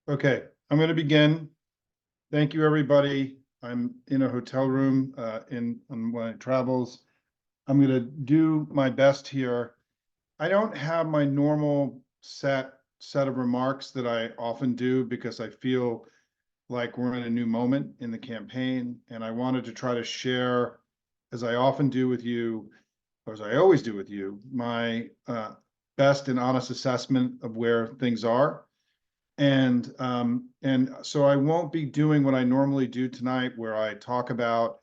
Okay, I'm going to begin. Thank you, everybody. I'm in a hotel room on my travels. I'm going to do my best here. I don't have my normal set of remarks that I often do because I feel like we're in a new moment in the campaign, and I wanted to try to share, as I often do with you, or as I always do with you, my best and honest assessment of where things are. And so I won't be doing what I normally do tonight, where I talk about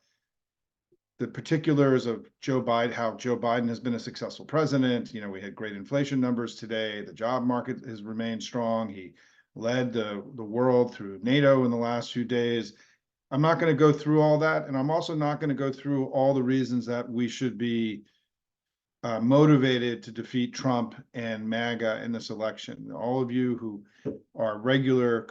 the particulars of Joe Biden, how Joe Biden has been a successful president. We had great inflation numbers today. The job market has remained strong. He led the world through NATO in the last few days. I'm not going to go through all that, and I'm also not going to go through all the reasons that we should be motivated to defeat Trump and MAGA in this election. All of you who are regular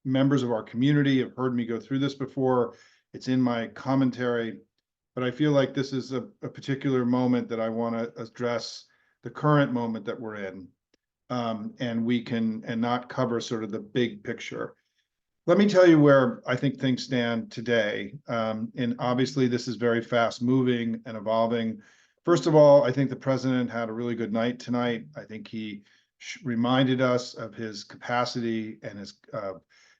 members of our community have heard me go through this before. It's in my commentary, but I feel like this is a particular moment that I want to address, the current moment that we're in, and not cover sort of the big picture. Let me tell you where I think things stand today. And obviously, this is very fast moving and evolving. First of all, I think the president had a really good night tonight. I think he reminded us of his capacity and his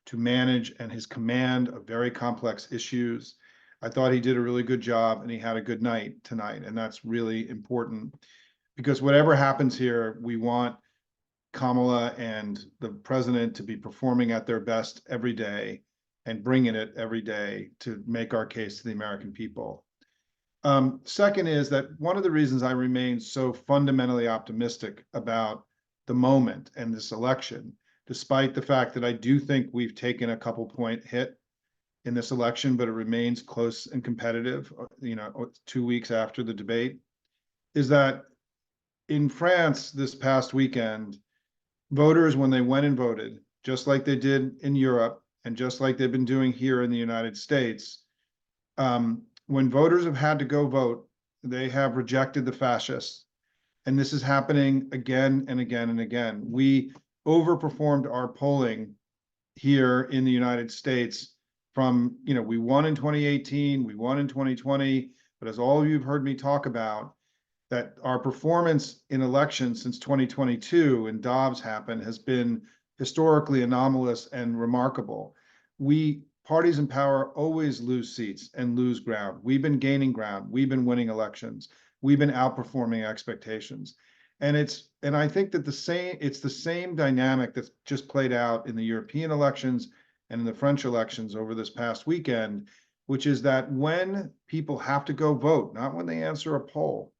to manage and his command of very complex issues. I thought he did a really good job, and he had a good night tonight. And that's really important, because whatever happens here, we want Kamala and the president to be performing at their best every day and bringing it every day to make our case to the American people. Second is that one of the reasons I remain so fundamentally optimistic about the moment and this election, despite the fact that I do think we've taken a couple point hit in this election, but it remains close and competitive, 2 weeks after the debate, is that in France this past weekend, voters, when they went and voted, just like they did in Europe and just like they've been doing here in the United States, when voters have had to go vote, they have rejected the fascists. And this is happening again and again and again. We overperformed our polling here in the United States from, we won in 2018, we won in 2020, but as all of you have heard me talk about, that our performance in elections since 2022 and Dobbs happened has been historically anomalous and remarkable. Parties in power always lose seats and lose ground. We've been gaining ground. We've been winning elections. We've been outperforming expectations. And I think that it's the same dynamic that's just played out in the European elections and in the French elections over this past weekend, which is that when people have to go vote, not when they answer a poll,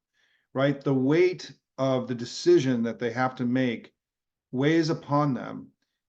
right? The weight of the decision that they have to make weighs upon them,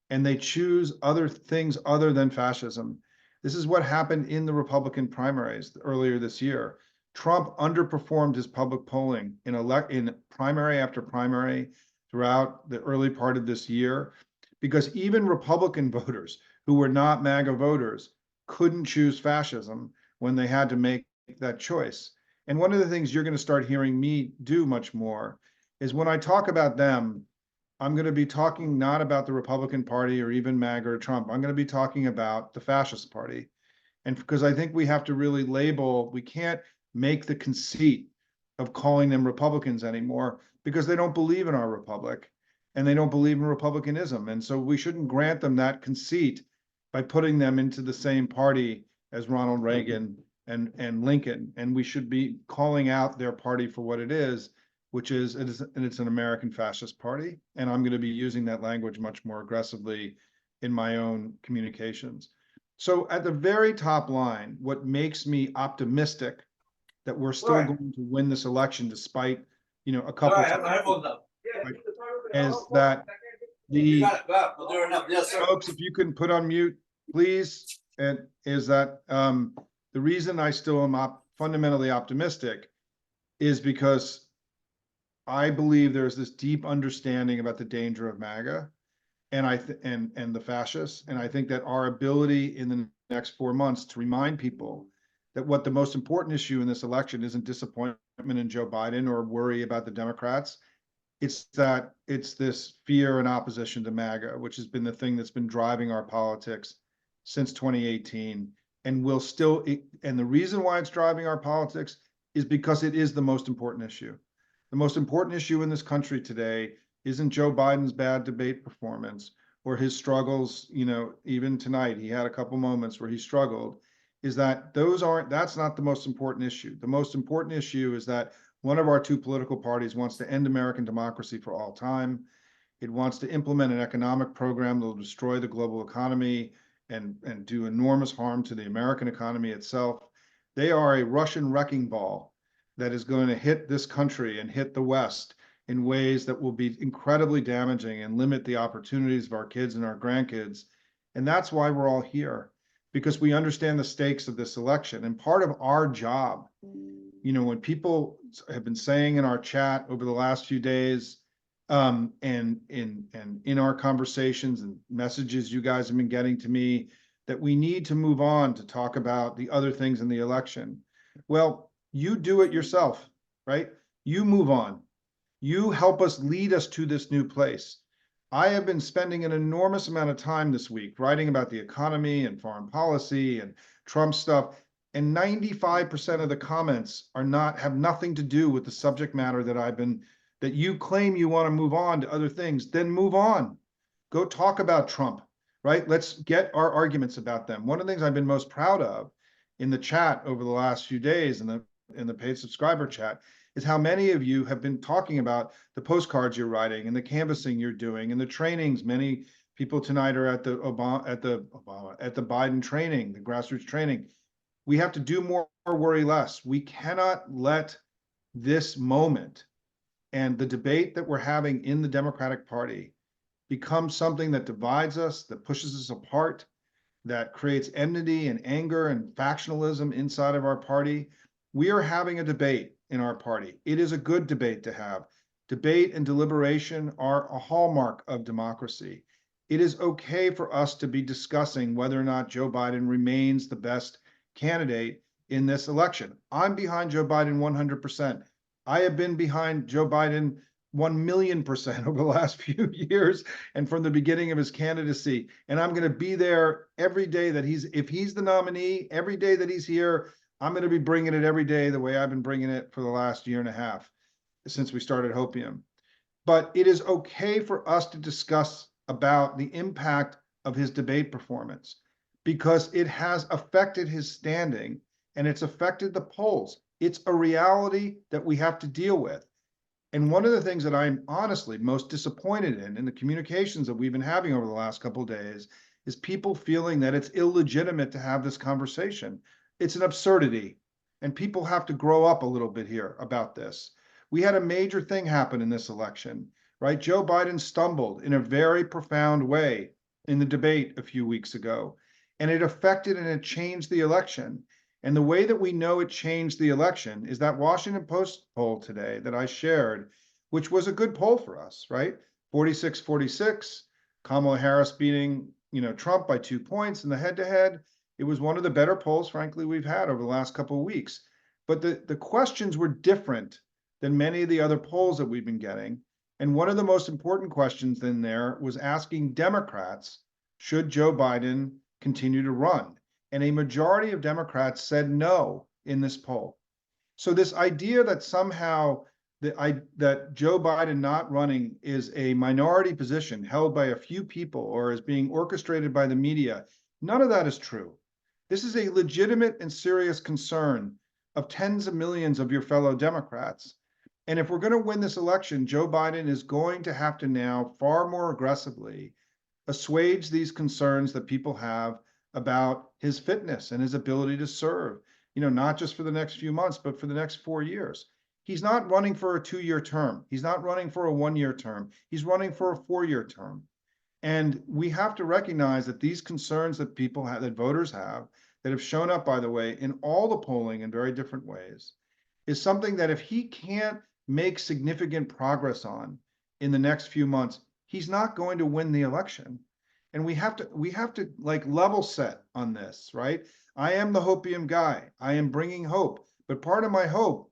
and they choose other things other than fascism. This is what happened in the Republican primaries earlier this year. Trump underperformed his public polling in primary after primary throughout the early part of this year, because even Republican voters who were not MAGA voters couldn't choose fascism when they had to make that choice. And one of the things you're going to start hearing me do much more is when I talk about them, I'm going to be talking not about the Republican Party or even MAGA or Trump. I'm going to be talking about the fascist party. And because I think we have to really we can't make the conceit of calling them Republicans anymore, because they don't believe in our republic and they don't believe in republicanism. And so we shouldn't grant them that conceit by putting them into the same party as Ronald Reagan and Lincoln. And we should be calling out their party for what it is, which is, it's an American fascist party. And I'm going to be using that language much more aggressively in my own communications. So at the very top line, what makes me optimistic that we're still going to win this election despite, a couple of is that the folks, if you can put on mute, please, and is that the reason I still am fundamentally optimistic is because I believe there's this deep understanding about the danger of MAGA and the fascists. And I think that our ability in the next 4 months to remind people that what the most important issue in this election isn't disappointment in Joe Biden or worry about the Democrats. It's this fear and opposition to MAGA, which has been the thing that's been driving our politics since 2018, and will still. And the reason why it's driving our politics is because it is the most important issue. The most important issue in this country today isn't Joe Biden's bad debate performance or his struggles. Even tonight, he had a couple moments where he struggled. That's not the most important issue. The most important issue is that one of our two political parties wants to end American democracy for all time. It wants to implement an economic program that will destroy the global economy and do enormous harm to the American economy itself. They are a Russian wrecking ball that is going to hit this country and hit the West in ways that will be incredibly damaging and limit the opportunities of our kids and our grandkids. And that's why we're all here, because we understand the stakes of this election. And part of our job, when people have been saying in our chat over the last few days, and in our conversations and messages you guys have been getting to me, that we need to move on to talk about the other things in the election. Well, you do it yourself, right? You move on. You help us lead us to this new place. I have been spending an enormous amount of time this week writing about the economy and foreign policy and Trump stuff. And 95% of the comments have nothing to do with the subject matter that you claim you want to move on to other things. Then move on. Go talk about Trump, right? Let's get our arguments about them. One of the things I've been most proud of in the chat over the last few days, in the paid subscriber chat, is how many of you have been talking about the postcards you're writing and the canvassing you're doing and the trainings. Many people tonight are at the Biden training, the grassroots training. We have to do more, worry less. We cannot let this moment and the debate that we're having in the Democratic Party become something that divides us, that pushes us apart, that creates enmity and anger and factionalism inside of our party. We are having a debate in our party. It is a good debate to have. Debate and deliberation are a hallmark of democracy. It is okay for us to be discussing whether or not Joe Biden remains the best candidate in this election. I'm behind Joe Biden 100%. I have been behind Joe Biden 1,000,000% over the last few years and from the beginning of his candidacy. And I'm going to be there every day if he's the nominee, every day that he's here, I'm going to be bringing it every day the way I've been bringing it for the last year and a half since we started Hopium. But it is okay for us to discuss about the impact of his debate performance, because it has affected his standing and it's affected the polls. It's a reality that we have to deal with. And one of the things that I'm honestly most disappointed in the communications that we've been having over the last couple of days, is people feeling that it's illegitimate to have this conversation. It's an absurdity, and people have to grow up a little bit here about this. We had a major thing happen in this election, right? Joe Biden stumbled in a very profound way in the debate a few weeks ago, and it affected and it changed the election. And the way that we know it changed the election is that Washington Post poll today that I shared, which was a good poll for us, right? 46-46, Kamala Harris beating, Trump by 2 points in the head-to-head. It was one of the better polls, frankly, we've had over the last couple of weeks. But the questions were different than many of the other polls that we've been getting. And one of the most important questions in there was asking Democrats, should Joe Biden continue to run? And a majority of Democrats said no in this poll. So this idea that somehow that Joe Biden not running is a minority position held by a few people or is being orchestrated by the media, none of that is true. This is a legitimate and serious concern of tens of millions of your fellow Democrats. And if we're going to win this election, Joe Biden is going to have to now far more aggressively assuage these concerns that people have about his fitness and his ability to serve, not just for the next few months, but for the next 4 years. He's not running for a 2-year term. He's not running for a 1-year term. He's running for a 4-year term. And we have to recognize that these concerns that people have, that voters have, that have shown up, by the way, in all the polling in very different ways, is something that if he can't make significant progress on in the next few months, he's not going to win the election. And we have to like level set on this, right? I am the hopium guy. I am bringing hope. But part of my hope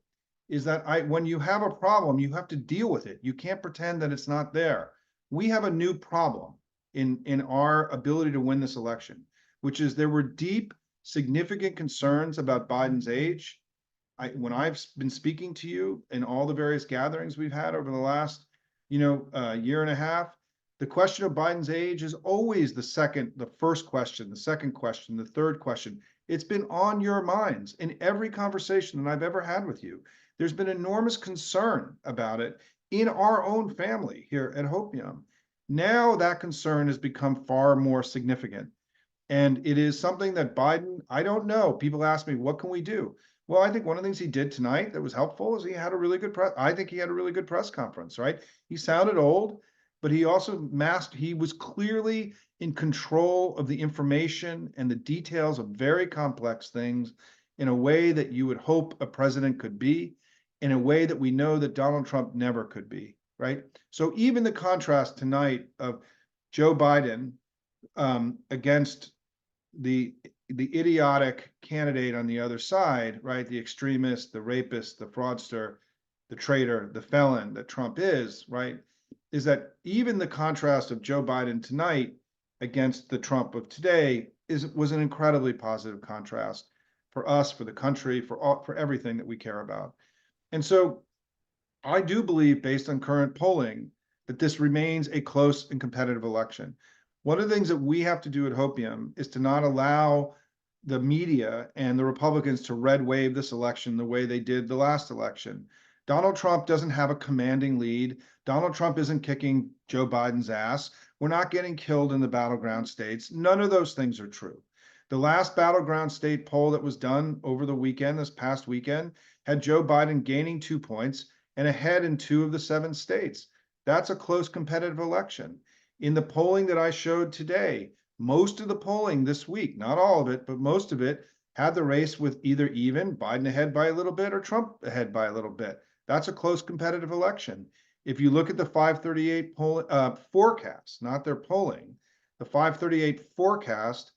is that when you have a problem, you have to deal with it. You can't pretend that it's not there. We have a new problem in our ability to win this election, which is there were deep, significant concerns about Biden's age. When I've been speaking to you in all the various gatherings we've had over the last, year and a half, the question of Biden's age is always the first question, the second question, the third question. It's been on your minds in every conversation that I've ever had with you. There's been enormous concern about it in our own family here at Hopium. Now that concern has become far more significant. And it is something that Biden, I don't know. People ask me, what can we do? Well, I think one of the things he did tonight that was helpful is he had a really good I think he had a really good press conference, right? He sounded old, but he also he was clearly in control of the information and the details of very complex things in a way that you would hope a president could be, in a way that we know that Donald Trump never could be, right? So even the contrast tonight of Joe Biden against the idiotic candidate on the other side, right? The extremist, the rapist, the fraudster, the traitor, the felon that Trump is, right? Is that even the contrast of Joe Biden tonight against the Trump of today was an incredibly positive contrast for us, for the country, for everything that we care about. And so I do believe, based on current polling, that this remains a close and competitive election. One of the things that we have to do at Hopium is to not allow the media and the Republicans to red wave this election the way they did the last election. Donald Trump doesn't have a commanding lead. Donald Trump isn't kicking Joe Biden's ass. We're not getting killed in the battleground states. None of those things are true. The last battleground state poll that was done over the weekend, this past weekend, had Joe Biden gaining 2 points and ahead in 2 of the 7 states. That's a close competitive election. In the polling that I showed today, most of the polling this week, not all of it, but most of it, had the race with either even, Biden ahead by a little bit, or Trump ahead by a little bit. That's a close competitive election. If you look at the 538 forecast, not their polling, the 538 forecast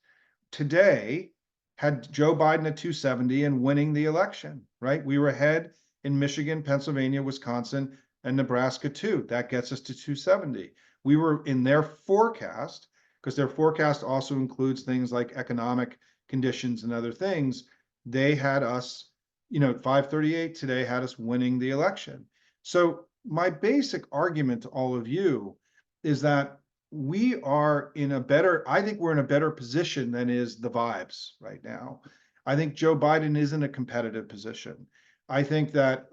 today had Joe Biden at 270 and winning the election, right? We were ahead in Michigan, Pennsylvania, Wisconsin, and Nebraska too. That gets us to 270. We were in their forecast, because their forecast also includes things like economic conditions and other things. They had us, 538 today had us winning the election. So my basic argument to all of you is that we are in a better, I think we're in a better position than is the vibes right now. I think Joe Biden is in a competitive position. I think that,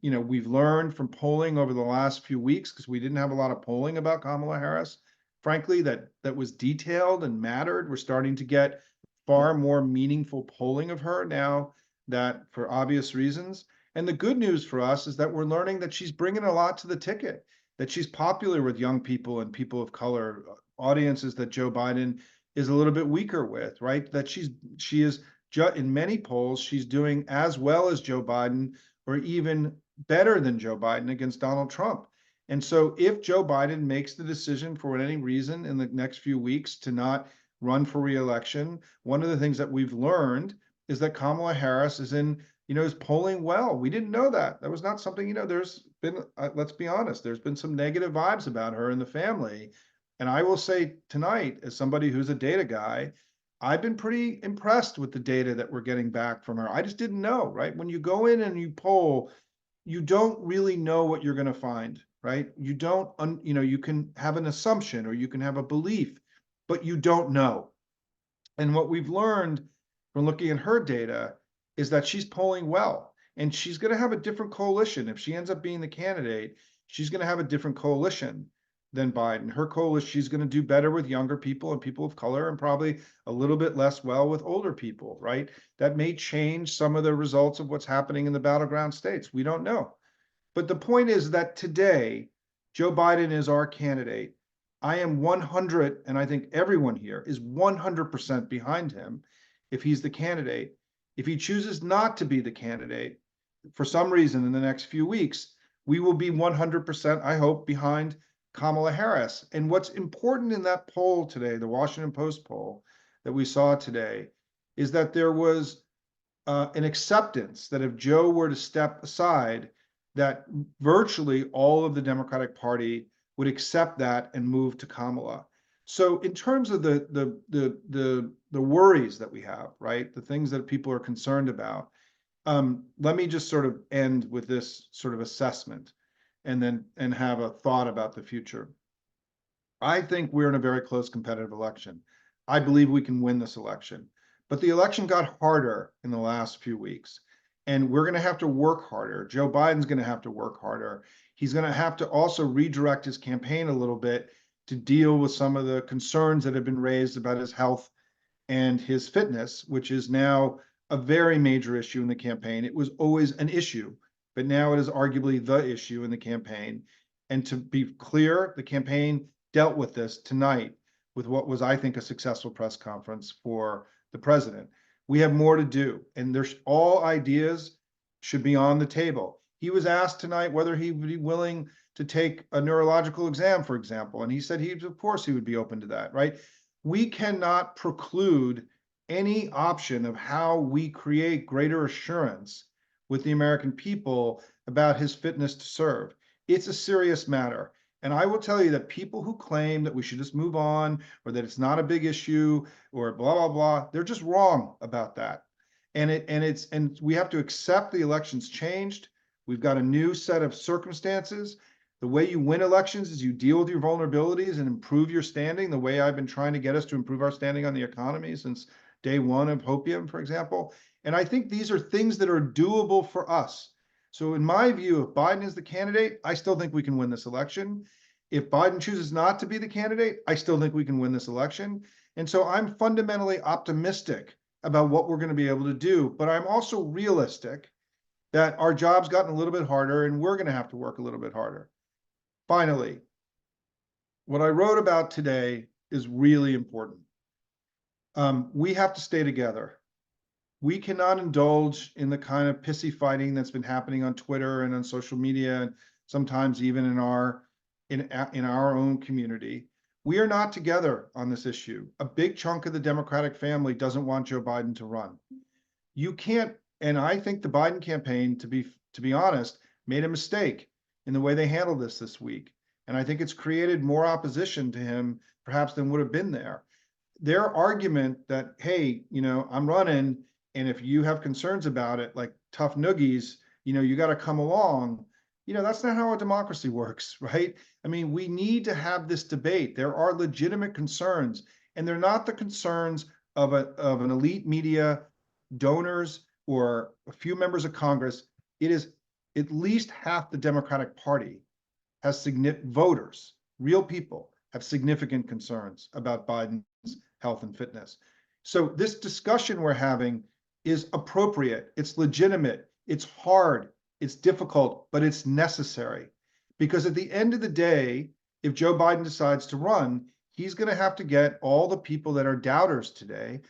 we've learned from polling over the last few weeks, because we didn't have a lot of polling about Kamala Harris, frankly, that was detailed and mattered. We're starting to get far more meaningful polling of her now, that for obvious reasons. And the good news for us is that we're learning that she's bringing a lot to the ticket, that she's popular with young people and people of color, audiences that Joe Biden is a little bit weaker with, right? That she is, in many polls, she's doing as well as Joe Biden, or even better than Joe Biden against Donald Trump. And so if Joe Biden makes the decision for any reason in the next few weeks to not run for re-election, one of the things that we've learned is that Kamala Harris is polling well. We didn't know that. That was not something, there's been, let's be honest, there's been some negative vibes about her in the family. And I will say tonight, as somebody who's a data guy, I've been pretty impressed with the data that we're getting back from her. I just didn't know, right? When you go in and you poll, you don't really know what you're going to find, right? You don't, you can have an assumption or you can have a belief, but you don't know. And what we've learned from looking at her data is that she's polling well, and she's going to have a different coalition. If she ends up being the candidate, she's going to have a different coalition than Biden. Her coalition, she's going to do better with younger people and people of color, and probably a little bit less well with older people, right? That may change some of the results of what's happening in the battleground states. We don't know. But the point is that today, Joe Biden is our candidate. I am 100, and I think everyone here is 100% behind him if he's the candidate. If he chooses not to be the candidate for some reason in the next few weeks, we will be 100%, I hope, behind Kamala Harris. And what's important in that poll today, the Washington Post poll that we saw today, is that there was an acceptance that if Joe were to step aside, that virtually all of the Democratic Party would accept that and move to Kamala. So in terms of the worries that we have, right, the things that people are concerned about, let me just sort of end with this sort of assessment, and then have a thought about the future. I think we're in a very close competitive election. I believe we can win this election, but the election got harder in the last few weeks, and we're going to have to work harder. Joe Biden's going to have to work harder. He's going to have to also redirect his campaign a little bit to deal with some of the concerns that have been raised about his health and his fitness, which is now a very major issue in the campaign. It was always an issue, but now it is arguably the issue in the campaign. And to be clear, the campaign dealt with this tonight with what was, I think, a successful press conference for the president. We have more to do, and there's all ideas should be on the table. He was asked tonight whether he would be willing to take a neurological exam, for example, and he said of course he would be open to that, right? We cannot preclude any option of how we create greater assurance with the American people about his fitness to serve. It's a serious matter. And I will tell you that people who claim that we should just move on, or that it's not a big issue, or blah, blah, blah, they're just wrong about that. And we have to accept the election's changed. We've got a new set of circumstances. The way you win elections is you deal with your vulnerabilities and improve your standing, the way I've been trying to get us to improve our standing on the economy since day one of Hopium, for example. And I think these are things that are doable for us. So in my view, if Biden is the candidate, I still think we can win this election. If Biden chooses not to be the candidate, I still think we can win this election. And so I'm fundamentally optimistic about what we're going to be able to do, but I'm also realistic that our job's gotten a little bit harder and we're going to have to work a little bit harder. Finally, what I wrote about today is really important. We have to stay together. We cannot indulge in the kind of pissy fighting that's been happening on Twitter and on social media, and sometimes even in our own community. We are not together on this issue. A big chunk of the Democratic family doesn't want Joe Biden to run. You can't, and I think the Biden campaign, to be honest, made a mistake in the way they handled this week. And I think it's created more opposition to him perhaps than would have been there. Their argument that, hey, I'm running, and if you have concerns about it, like tough noogies, you got to come along. That's not how a democracy works, right? I mean, we need to have this debate. There are legitimate concerns, and they're not the concerns of an elite media, donors, or a few members of Congress. It is at least half the Democratic Party has significant voters, real people, have significant concerns about Biden's health and fitness. So this discussion we're having is appropriate, it's legitimate, it's hard, it's difficult, but it's necessary. Because at the end of the day, if Joe Biden decides to run, he's going to have to get all the people that are doubters today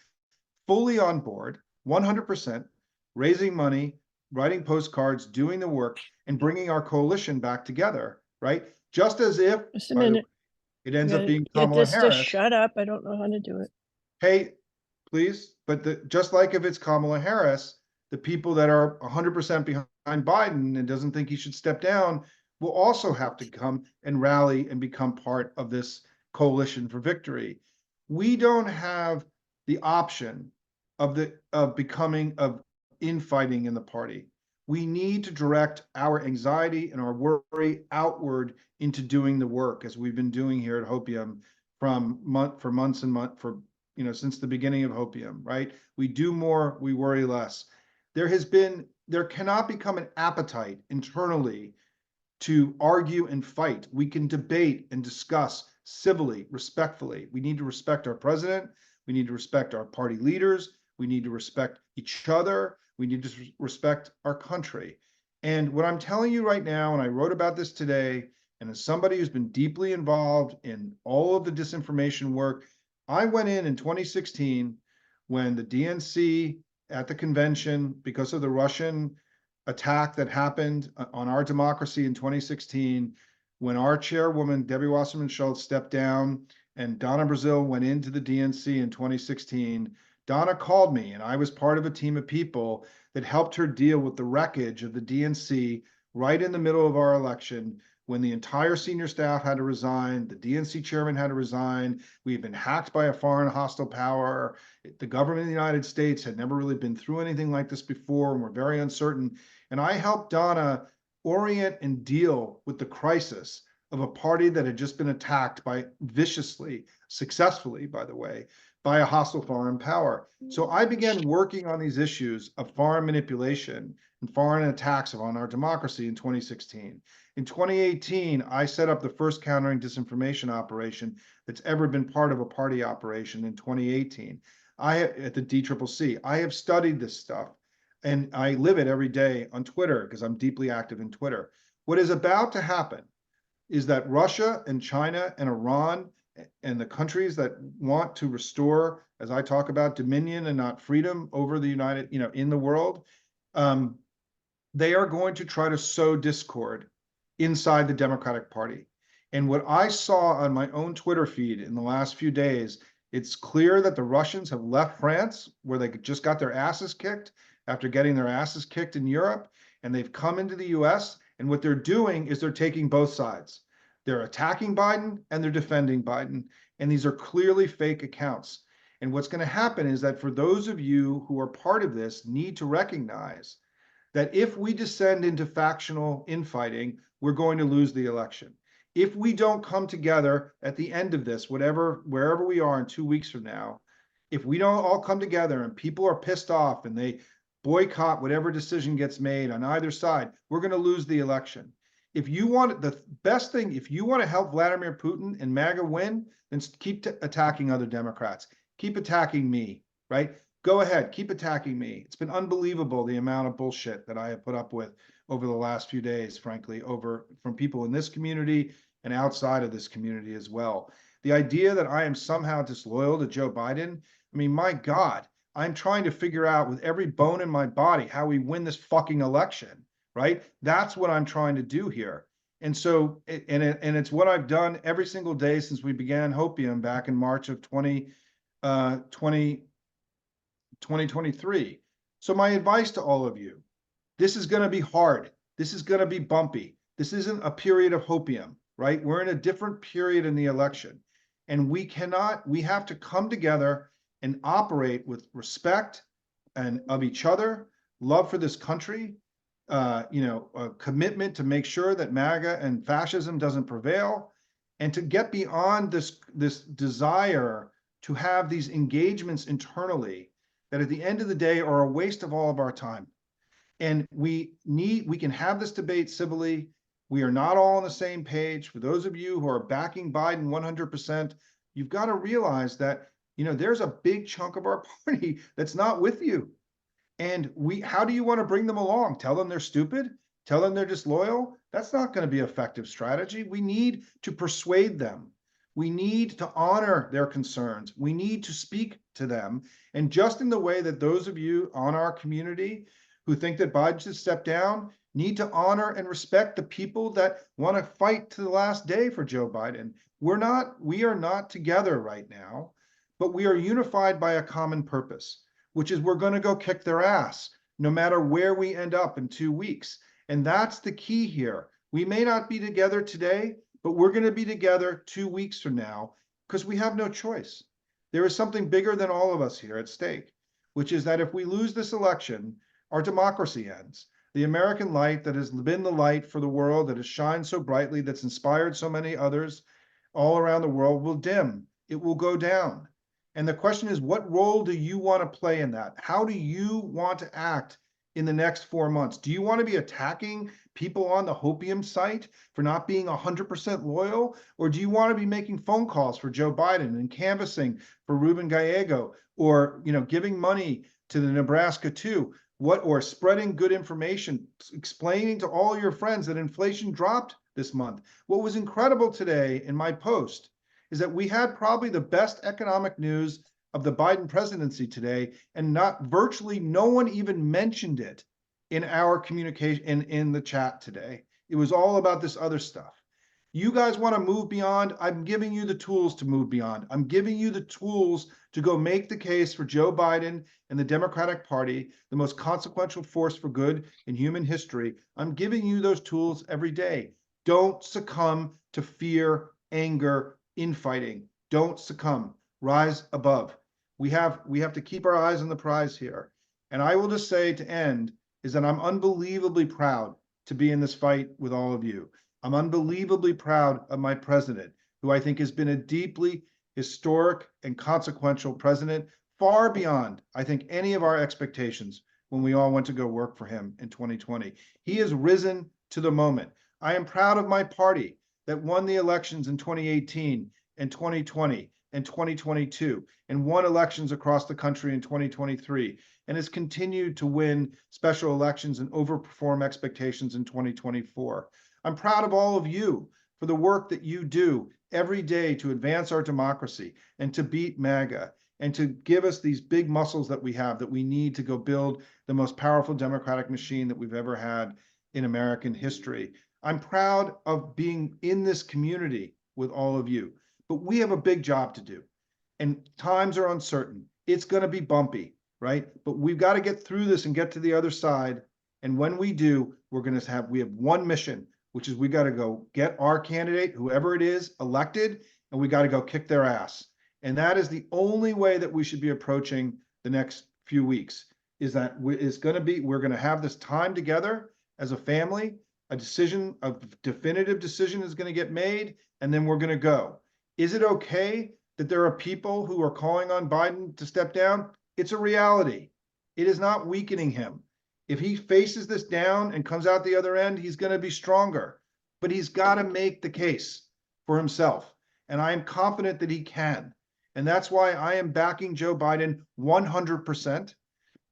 fully on board, 100%, raising money, writing postcards, doing the work, and bringing our coalition back together, right? Just as if Just a minute. It ends up being Get Kamala this to Harris. shut up. I don't know how to do it. Hey, please, but just like if it's Kamala Harris, the people that are 100% behind Biden and doesn't think he should step down will also have to come and rally and become part of this coalition for victory. We don't have the option of infighting in the party. We need to direct our anxiety and our worry outward into doing the work, as we've been doing here at Hopium for months and months, since the beginning of Hopium, right? We do more, we worry less. There cannot become an appetite internally to argue and fight. We can debate and discuss civilly, respectfully. We need to respect our president. We need to respect our party leaders. We need to respect each other. We need to respect our country. And what I'm telling you right now, and I wrote about this today, and as somebody who's been deeply involved in all of the disinformation work, I went in 2016 when the DNC at the convention, because of the Russian attack that happened on our democracy in 2016, when our chairwoman, Debbie Wasserman Schultz, stepped down and Donna Brazile went into the DNC in 2016 Donna called me, and I was part of a team of people that helped her deal with the wreckage of the DNC right in the middle of our election, when the entire senior staff had to resign, the DNC chairman had to resign, we've been hacked by a foreign hostile power, the government of the United States had never really been through anything like this before, and we're very uncertain. And I helped Donna orient and deal with the crisis of a party that had just been attacked by viciously, successfully, by the way, by a hostile foreign power. So I began working on these issues of foreign manipulation and foreign attacks on our democracy in 2016. In 2018, I set up the first countering disinformation operation that's ever been part of a party operation in 2018. At the DCCC, I have studied this stuff, and I live it every day on Twitter because I'm deeply active in Twitter. What is about to happen is that Russia and China and Iran and the countries that want to restore, as I talk about, dominion and not freedom over the United, in the world, they are going to try to sow discord inside the Democratic Party. And what I saw on my own Twitter feed in the last few days, it's clear that the Russians have left France, where they just got their asses kicked after getting their asses kicked in Europe, and they've come into the US, and what they're doing is they're taking both sides. They're attacking Biden and they're defending Biden, and these are clearly fake accounts. And what's going to happen is that for those of you who are part of this, need to recognize that if we descend into factional infighting, we're going to lose the election. If we don't come together at the end of this, wherever we are in 2 weeks from now, if we don't all come together and people are pissed off and they boycott whatever decision gets made on either side, we're going to lose the election. If you want the best thing, if you want to help Vladimir Putin and MAGA win, then keep attacking other Democrats. Keep attacking me, right? Go ahead, keep attacking me. It's been unbelievable the amount of bullshit that I have put up with over the last few days, frankly, from people in this community and outside of this community as well. The idea that I am somehow disloyal to Joe Biden, I mean, my God, I'm trying to figure out with every bone in my body how we win this fucking election, right? That's what I'm trying to do here. And so, it's what I've done every single day since we began Hopium back in March of 2023. So my advice to all of you, this is going to be hard. This is going to be bumpy. This isn't a period of hopium, right? We're in a different period in the election. And we have to come together and operate with respect and of each other, love for this country, a commitment to make sure that MAGA and fascism doesn't prevail, and to get beyond this desire to have these engagements internally that at the end of the day are a waste of all of our time. And we can have this debate civilly. We are not all on the same page. For those of you who are backing Biden 100%, you've got to realize that, there's a big chunk of our party that's not with you. And how do you want to bring them along? Tell them they're stupid? Tell them they're disloyal? That's not going to be an effective strategy. We need to persuade them. We need to honor their concerns. We need to speak to them. And just in the way that those of you on our community who think that Biden should step down need to honor and respect the people that want to fight to the last day for Joe Biden. We are not together right now, but we are unified by a common purpose, which is we're going to go kick their ass no matter where we end up in 2 weeks. And that's the key here. We may not be together today, but we're going to be together 2 weeks from now because we have no choice. There is something bigger than all of us here at stake, which is that if we lose this election, our democracy ends. The American light that has been the light for the world, that has shined so brightly, that's inspired so many others all around the world, will dim. It will go down. And the question is, what role do you want to play in that? How do you want to act in the next 4 months? Do you want to be attacking people on the Hopium site for not being 100% loyal? Or do you want to be making phone calls for Joe Biden and canvassing for Ruben Gallego, or giving money to the Nebraska 2? Or spreading good information, explaining to all your friends that inflation dropped this month. What was incredible today in my post is that we had probably the best economic news of the Biden presidency today, and virtually no one even mentioned it in our communication in the chat today. It was all about this other stuff. You guys want to move beyond? I'm giving you the tools to move beyond. I'm giving you the tools to go make the case for Joe Biden and the Democratic Party, the most consequential force for good in human history. I'm giving you those tools every day. Don't succumb to fear, anger, infighting. Don't succumb. Rise above. We have to keep our eyes on the prize here. And I will just say to end is that I'm unbelievably proud to be in this fight with all of you. I'm unbelievably proud of my president, who I think has been a deeply historic and consequential president, far beyond, I think, any of our expectations when we all went to go work for him in 2020. He has risen to the moment. I am proud of my party that won the elections in 2018 and 2020 and 2022 and won elections across the country in 2023 and has continued to win special elections and overperform expectations in 2024. I'm proud of all of you for the work that you do every day to advance our democracy and to beat MAGA and to give us these big muscles that we have that we need to go build the most powerful democratic machine that we've ever had in American history. I'm proud of being in this community with all of you, but we have a big job to do and times are uncertain. It's going to be bumpy, right? But we've got to get through this and get to the other side. And when we do, we have one mission, which is we got to go get our candidate, whoever it is, elected, and we got to go kick their ass. And that is the only way that we should be approaching the next few weeks, is that we're going to have this time together as a family, a definitive decision is going to get made, and then we're going to go. Is it okay that there are people who are calling on Biden to step down? It's a reality. It is not weakening him. If he faces this down and comes out the other end, he's going to be stronger. But he's got to make the case for himself. And I am confident that he can. And that's why I am backing Joe Biden 100%.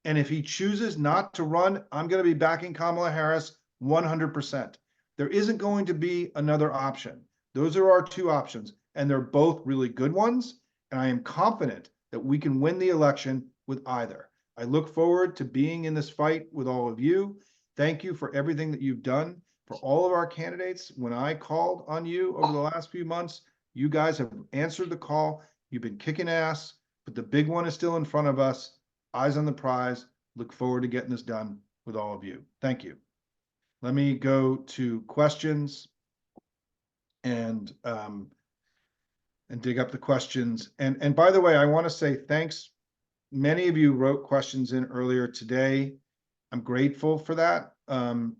And if he chooses not to run, I'm going to be backing Kamala Harris 100%. There isn't going to be another option. Those are our two options. And they're both really good ones. And I am confident that we can win the election with either. I look forward to being in this fight with all of you. Thank you for everything that you've done for all of our candidates. When I called on you over the last few months, you guys have answered the call. You've been kicking ass, but the big one is still in front of us. Eyes on the prize. Look forward to getting this done with all of you. Thank you. Let me go to questions and dig up the questions. And by the way, I want to say thanks. Many of you wrote questions in earlier today. I'm grateful for that. I'm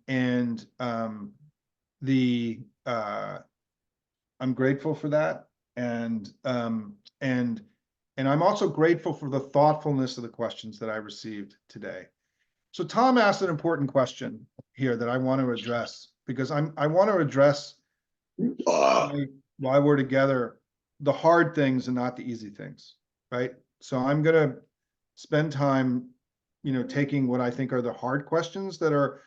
grateful for that. And I'm also grateful for the thoughtfulness of the questions that I received today. So Tom asked an important question here that I want to address, because I want to address why we're together, the hard things and not the easy things, right? So I'm going to spend time, taking what I think are the hard questions that are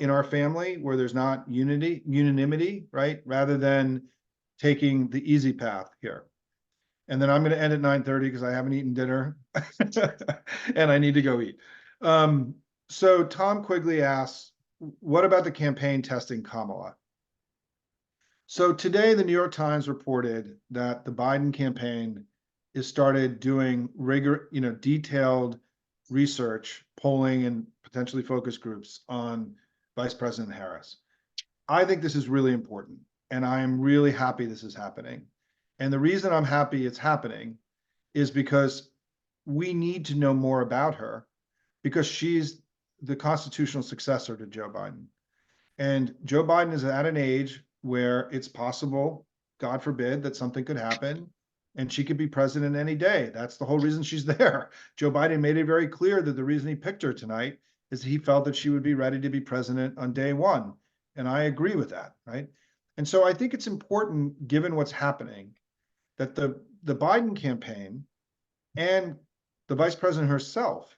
in our family, where there's not unanimity, right? Rather than taking the easy path here. And then I'm going to end at 9:30 because I haven't eaten dinner and I need to go eat. So Tom Quigley asks, what about the campaign testing Kamala? So today, the New York Times reported that the Biden campaign has started doing detailed research, polling, and potentially focus groups on Vice President Harris. I think this is really important, and I am really happy this is happening. And the reason I'm happy it's happening is because we need to know more about her, because she's the constitutional successor to Joe Biden. And Joe Biden is at an age where it's possible, God forbid, that something could happen and she could be president any day. That's the whole reason she's there. Joe Biden made it very clear that the reason he picked her tonight is he felt that she would be ready to be president on day one. And I agree with that, right? And so I think it's important, given what's happening, that the Biden campaign and the vice president herself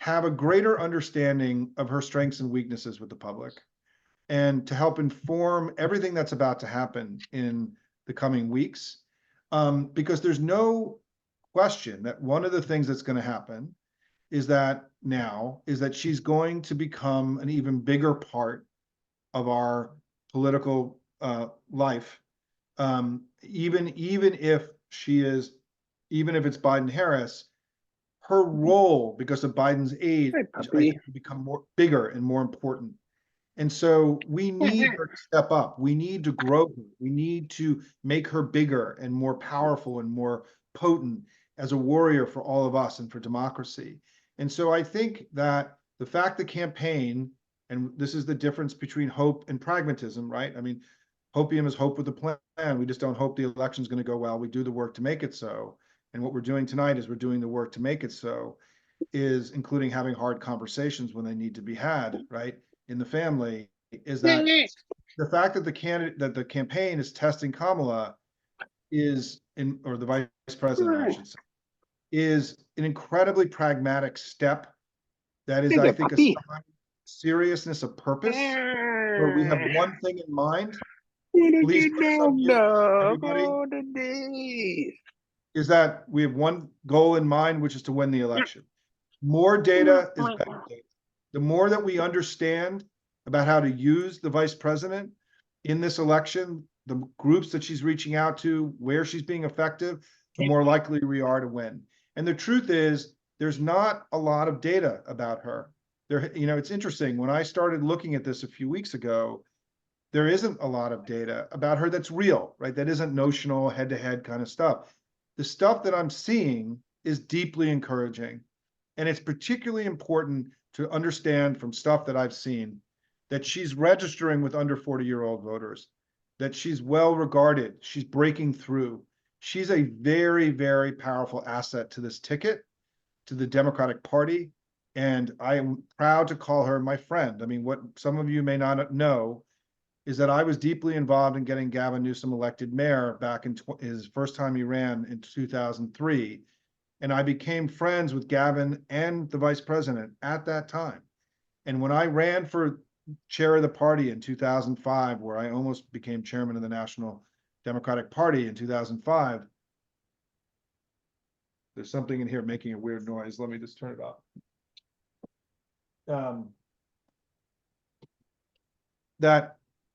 have a greater understanding of her strengths and weaknesses with the public, and to help inform everything that's about to happen in the coming weeks. Because there's no question that one of the things that's going to happen is that she's going to become an even bigger part of our political life, even if it's Biden Harris, her role, because of Biden's age, I think will become bigger and more important. And so we need her to step up. We need to grow her. We need to make her bigger and more powerful and more potent as a warrior for all of us and for democracy. And so I think that the fact the campaign, and this is the difference between hope and pragmatism, right? I mean, hopium is hope with a plan. We just don't hope the election's going to go well. We do the work to make it so. And what we're doing tonight is we're doing the work to make it so, is including having hard conversations when they need to be had, right? In the family, is that the fact that the campaign is testing Kamala or the vice president, I should say, is an incredibly pragmatic step. That is, I think, a sign of seriousness of purpose, where we have one thing in mind. Please put this on mute, everybody. Is that we have one goal in mind, which is to win the election. More data is better data. The more that we understand about how to use the vice president in this election, the groups that she's reaching out to, where she's being effective, the more likely we are to win. And the truth is, there's not a lot of data about her. It's interesting. When I started looking at this a few weeks ago, there isn't a lot of data about her that's real, right? That isn't notional, head-to-head kind of stuff. The stuff that I'm seeing is deeply encouraging. And it's particularly important to understand from stuff that I've seen that she's registering with under 40-year-old voters, that she's well regarded, she's breaking through. She's a very, very powerful asset to this ticket, to the Democratic Party, and I am proud to call her my friend. I mean, what some of you may not know is that I was deeply involved in getting Gavin Newsom elected mayor back in his first time he ran in 2003. And I became friends with Gavin and the vice president at that time. And when I ran for chair of the party in 2005, where I almost became chairman of the National Democratic Party in 2005, there's something in here making a weird noise. Let me just turn it off.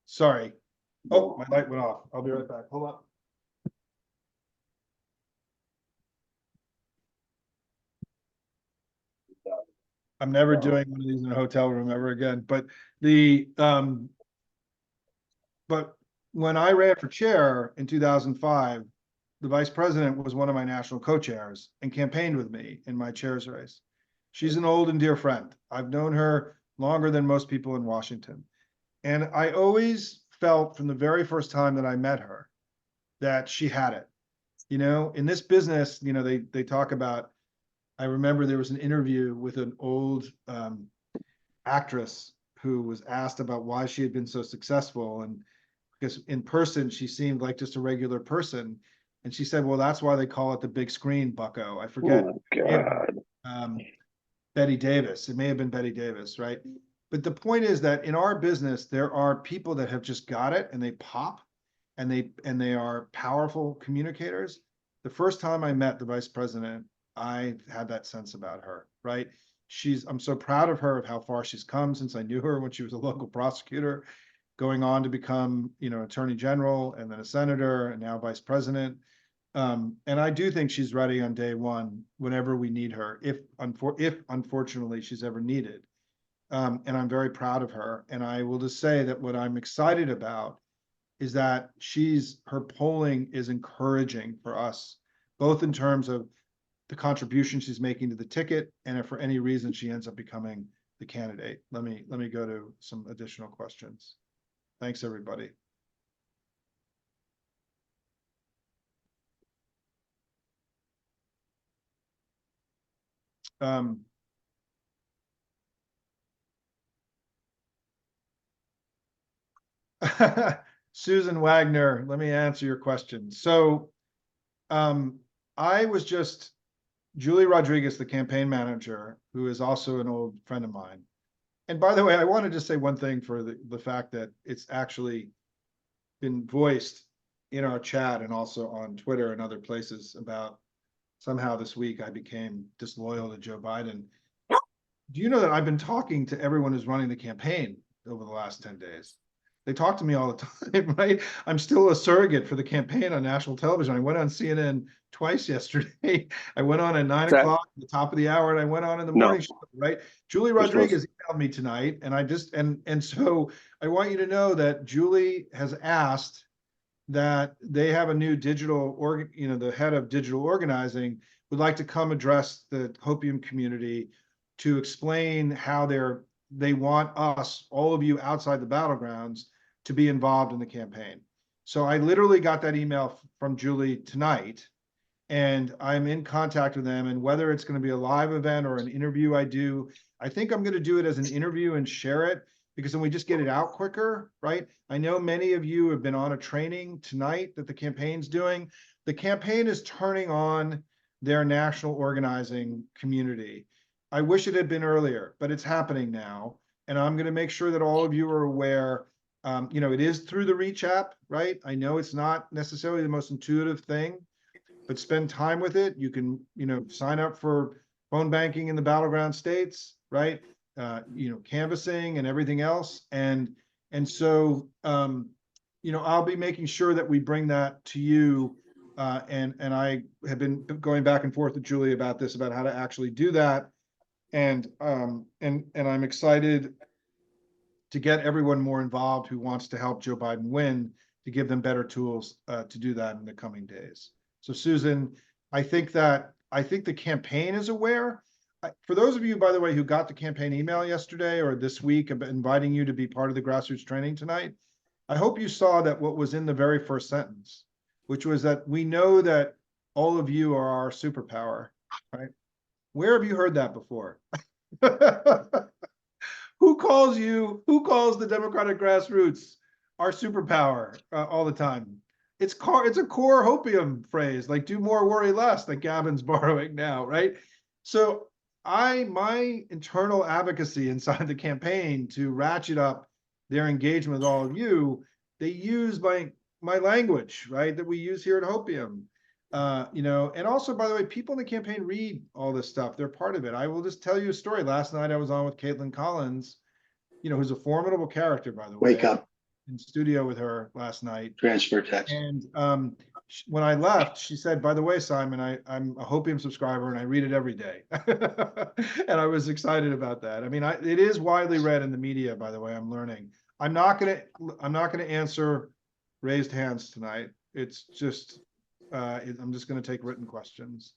Sorry. Oh, my light went off. I'll be right back. Hold on. I'm never doing one of these in a hotel room ever again. But but when I ran for chair in 2005, the vice president was one of my national co-chairs and campaigned with me in my chair's race. She's an old and dear friend. I've known her longer than most people in Washington. And I always felt from the very first time that I met her that she had it. In this business, they talk about, I remember there was an interview with an old actress who was asked about why she had been so successful. And because in person, she seemed like just a regular person. And she said, well, that's why they call it the big screen, bucko. I forget. Betty Davis. It may have been Betty Davis, right? But the point is that in our business, there are people that have just got it and they pop and they are powerful communicators. The first time I met the vice president, I had that sense about her, right? I'm so proud of her, of how far she's come since I knew her when she was a local prosecutor, going on to become, attorney general and then a senator and now vice president. And I do think she's ready on day one, whenever we need her, if unfortunately she's ever needed. And I'm very proud of her. And I will just say that what I'm excited about is that her polling is encouraging for us, both in terms of the contribution she's making to the ticket, and if for any reason she ends up becoming the candidate. Let me go to some additional questions. Thanks, everybody. Susan Wagner, let me answer your question. So I was just Julie Rodriguez, the campaign manager, who is also an old friend of mine. And by the way, I want to just say one thing for the fact that it's actually been voiced in our chat and also on Twitter and other places about somehow this week I became disloyal to Joe Biden. Do you know that I've been talking to everyone who's running the campaign over the last 10 days? They talk to me all the time, right? I'm still a surrogate for the campaign on national television. I went on CNN twice yesterday. I went on at 9 That o'clock, the top of the hour, and I went on in the no, morning show, right? Julie you're supposed Rodriguez emailed me tonight, and I just and so I want you to know that Julie has asked that they have a new digital the head of digital organizing would like to come address the Hopium community to explain how they want us, all of you outside the battlegrounds, to be involved in the campaign. So I literally got that email from Julie tonight, and I'm in contact with them. And whether it's going to be a live event or an interview I do, I think I'm going to do it as an interview and share it, because then we just get it out quicker, right? I know many of you have been on a training tonight that the campaign's doing. The campaign is turning on their national organizing community. I wish it had been earlier, but it's happening now. And I'm going to make sure that all of you are aware. It is through the Reach app, right? I know it's not necessarily the most intuitive thing, but spend time with it. You can, sign up for phone banking in the battleground states, right? Canvassing and everything else. And so, I'll be making sure that we bring that to you. And I have been going back and forth with Julie about this, about how to actually do that. And I'm excited to get everyone more involved who wants to help Joe Biden win, to give them better tools to do that in the coming days. So Susan, I think the campaign is aware. For those of you, by the way, who got the campaign email yesterday or this week inviting you to be part of the grassroots training tonight, I hope you saw that what was in the very first sentence, which was that we know that all of you are our superpower, right? Where have you heard that before? Who calls the Democratic grassroots our superpower all the time? It's a core hopium phrase, like do more, worry less, that Gavin's borrowing now, right? So my internal advocacy inside the campaign to ratchet up their engagement with all of you, they use my language, right, that we use here at Hopium. And also, by the way, people in the campaign read all this stuff. They're part of it. I will just tell you a story. Last night I was on with Caitlin Collins, who's a formidable character, by the way. wake up, In studio with her last night. transfer text. And when I left, she said, by the way, Simon, I'm a Hopium subscriber and I read it every day. And I was excited about that. I mean, it is widely read in the media, by the way, I'm learning. I'm not gonna answer raised hands tonight. It's just, I'm just gonna take written questions.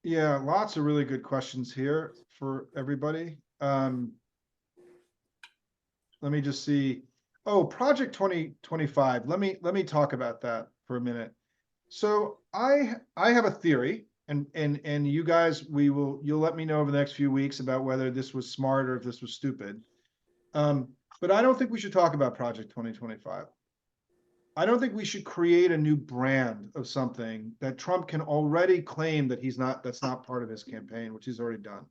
Yeah, lots of really good questions here for everybody. Let me just see. Oh, Project 2025. Let me talk about that for a minute. So I have a theory, and you guys, you'll let me know over the next few weeks about whether this was smart or if this was stupid. But I don't think we should talk about Project 2025. I don't think we should create a new brand of something that Trump can already claim that that's not part of his campaign, which he's already done.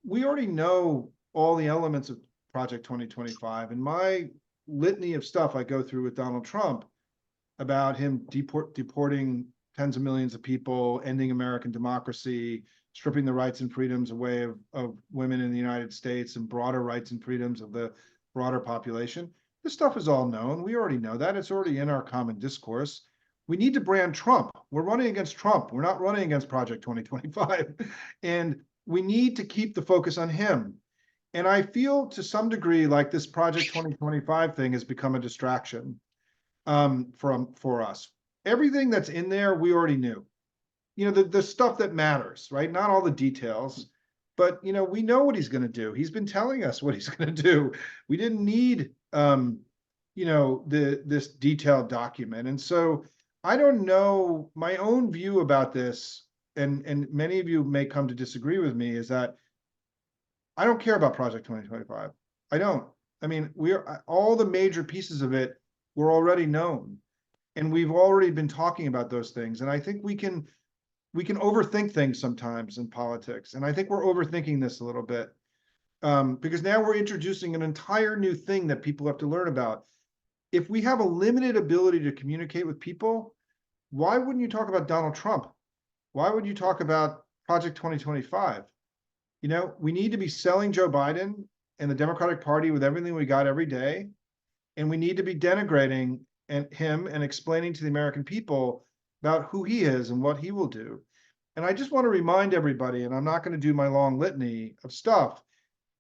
We already know all the elements of Project 2025, and my litany of stuff I go through with Donald Trump about him deporting tens of millions of people, ending American democracy, stripping the rights and freedoms away of women in the United States, and broader rights and freedoms of the broader population. This stuff is all known. We already know that. It's already in our common discourse. We need to brand Trump. We're running against Trump. We're not running against Project 2025. And we need to keep the focus on him. And I feel to some degree like this Project 2025 thing has become a distraction for us. Everything that's in there, we already knew. The stuff that matters, right? Not all the details, but we know what he's going to do. He's been telling us what he's going to do. We didn't need this detailed document. And so I don't know, my own view about this, and many of you may come to disagree with me, is that I don't care about Project 2025. I don't. I mean, all the major pieces of it were already known, and we've already been talking about those things. And I think we can overthink things sometimes in politics. And I think we're overthinking this a little bit. Because now we're introducing an entire new thing that people have to learn about. If we have a limited ability to communicate with people, why wouldn't you talk about Donald Trump? why would you talk about Project 2025? You know, we need to be selling Joe Biden and the Democratic Party with everything we got every day. And we need to be denigrating him and explaining to the American people about who he is and what he will do. And I just want to remind everybody, and I'm not going to do my long litany of stuff,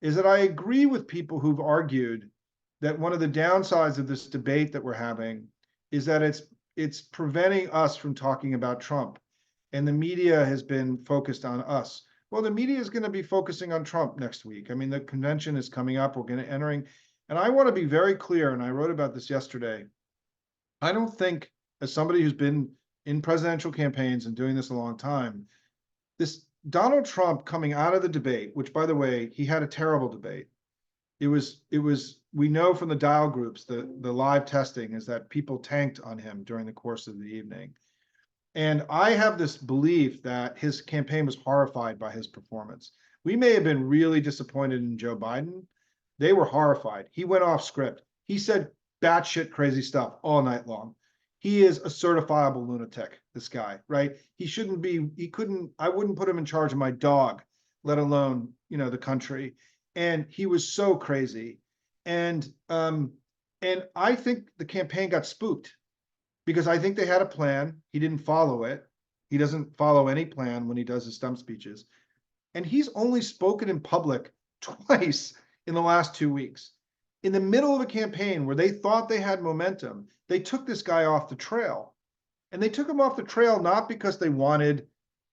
is that I agree with people who've argued that one of the downsides of this debate that we're having is that it's preventing us from talking about Trump. And the media has been focused on us. Well, the media is going to be focusing on Trump next week. I mean, the convention is coming up. We're going to entering, and I want to be very clear, and I wrote about this yesterday. I don't think, as somebody who's been in presidential campaigns and doing this a long time, this Donald Trump coming out of the debate, which, by the way, he had a terrible debate. It was, we know from the dial groups, the live testing is that people tanked on him during the course of the evening. And I have this belief that his campaign was horrified by his performance. We may have been really disappointed in Joe Biden. They were horrified. He went off script. He said batshit crazy stuff all night long. He is a certifiable lunatic, this guy, right? He shouldn't be, I wouldn't put him in charge of my dog, let alone, the country. And he was so crazy. And I think the campaign got spooked, because I think they had a plan. He didn't follow it. He doesn't follow any plan when he does his stump speeches. And he's only spoken in public twice in the last 2 weeks. In the middle of a campaign where they thought they had momentum, they took this guy off the trail. And they took him off the trail not because they wanted,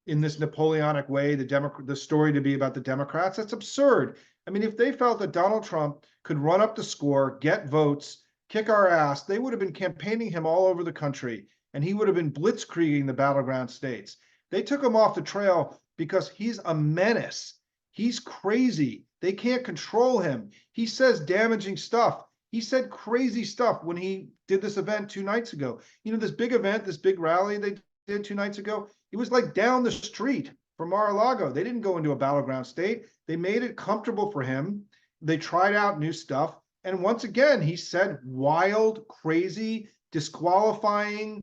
in this Napoleonic way, the story to be about the Democrats. That's absurd. I mean, if they felt that Donald Trump could run up the score, get votes, kick our ass, they would have been campaigning him all over the country, and he would have been blitzkrieging the battleground states. They took him off the trail because he's a menace. He's crazy. They can't control him. He says damaging stuff. He said crazy stuff when he did this event 2 nights ago. This big event, this big rally they did 2 nights ago, it was like down the street from Mar-a-Lago. They didn't go into a battleground state. They made it comfortable for him. They tried out new stuff. And once again, he said wild, crazy, disqualifying,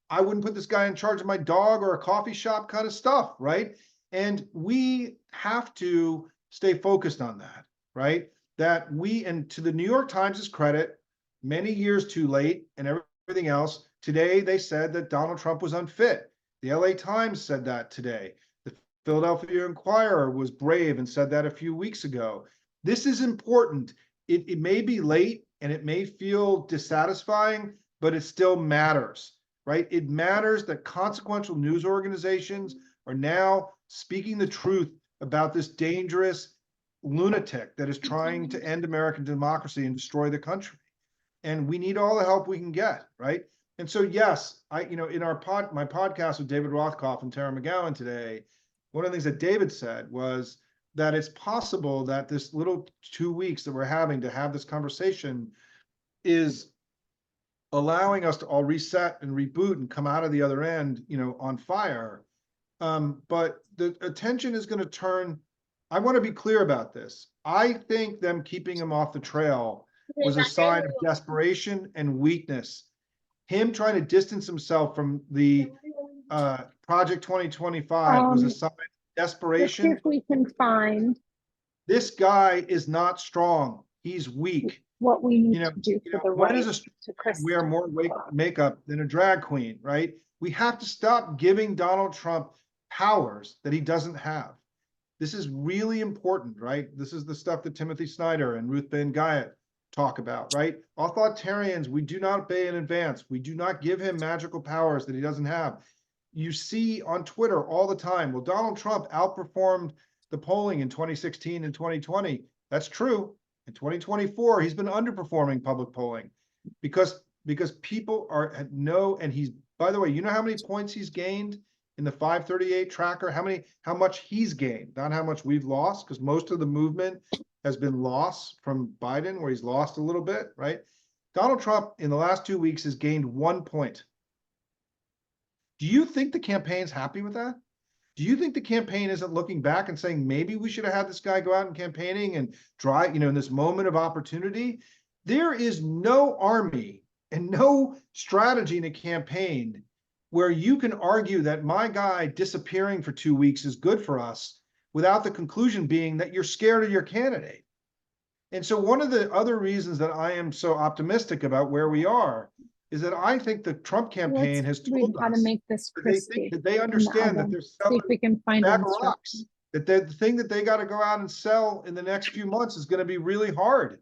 I wouldn't put this guy in charge of my dog or a coffee shop kind of stuff, right? And we have to stay focused on that, right? That and to the New York Times' credit, many years too late and everything else, today they said that Donald Trump was unfit. The LA Times said that today. The Philadelphia Inquirer was brave and said that a few weeks ago. This is important. It may be late and it may feel dissatisfying, but it still matters, right? It matters that consequential news organizations are now speaking the truth about this dangerous lunatic that is trying to end American democracy and destroy the country. And we need all the help we can get, right? And so, yes, in my podcast with David Rothkopf and Tara McGowan today, one of the things that David said was that it's possible that this little 2 weeks that we're having to have this conversation is allowing us to all reset and reboot and come out of the other end, on fire. But the attention is going to turn. I want to be clear about this. I think them keeping him off the trail was a sign of desperation and weakness. Him trying to distance himself from the Project 2025 was a sign of desperation. Let's see if we can find This guy is not strong. He's weak. what we need to do for the when right does a wear more makeup than a drag queen, right? We have to stop giving Donald Trump powers that he doesn't have. This is really important, right? This is the stuff that Timothy Snyder and Ruth Bader Ginsburg talk about, right? Authoritarians, we do not obey in advance. We do not give him magical powers that he doesn't have. You see on Twitter all the time, well, Donald Trump outperformed the polling in 2016 and 2020. That's true. In 2024, he's been underperforming public polling because people and he's, by the way, you know how many points he's gained in the 538 tracker? How much he's gained, not how much we've lost, because most of the movement has been loss from Biden, where he's lost a little bit, right? Donald Trump in the last 2 weeks has gained 1 point. Do you think the campaign's happy with that? Do you think the campaign isn't looking back and saying, maybe we should have had this guy go out and campaigning and try, in this moment of opportunity? There is no army and no strategy in a campaign where you can argue that my guy disappearing for 2 weeks is good for us without the conclusion being that you're scared of your candidate. And so one of the other reasons that I am so optimistic about where we are is that I think the Trump campaign has Let's read told how to us make this that they think crispy that they in the understand that oven. there's See if we can find bag of instructions. rocks, that the thing that they got to go out and sell in the next few months is going to be really hard.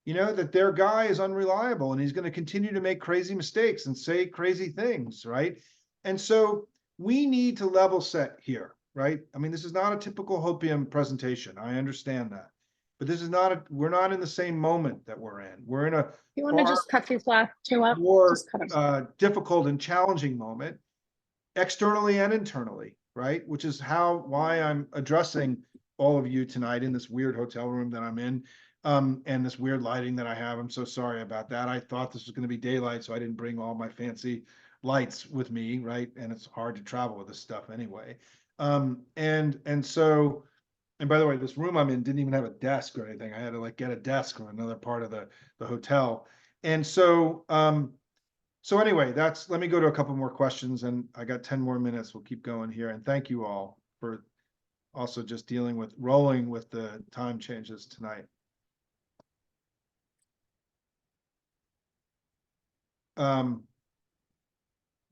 You know, that their guy is unreliable and he's going to continue to make crazy mistakes and say crazy things, right? And so we need to level set here, right? I mean, this is not a typical Hopium presentation. I understand that. But this is not we're not in the same moment that we're in. We're in a You want to just cut these last two up? more Just cut them. difficult and challenging moment, externally and internally, right? Which is why I'm addressing all of you tonight in this weird hotel room that I'm in, and this weird lighting that I have. I'm so sorry about that. I thought this was going to be daylight, so I didn't bring all my fancy lights with me, right? And it's hard to travel with this stuff anyway. And by the way, this room I'm in didn't even have a desk or anything. I had to like get a desk from another part of the hotel. And so, so anyway, let me go to a couple more questions, and I got 10 more minutes. We'll keep going here. And thank you all for also just rolling with the time changes tonight.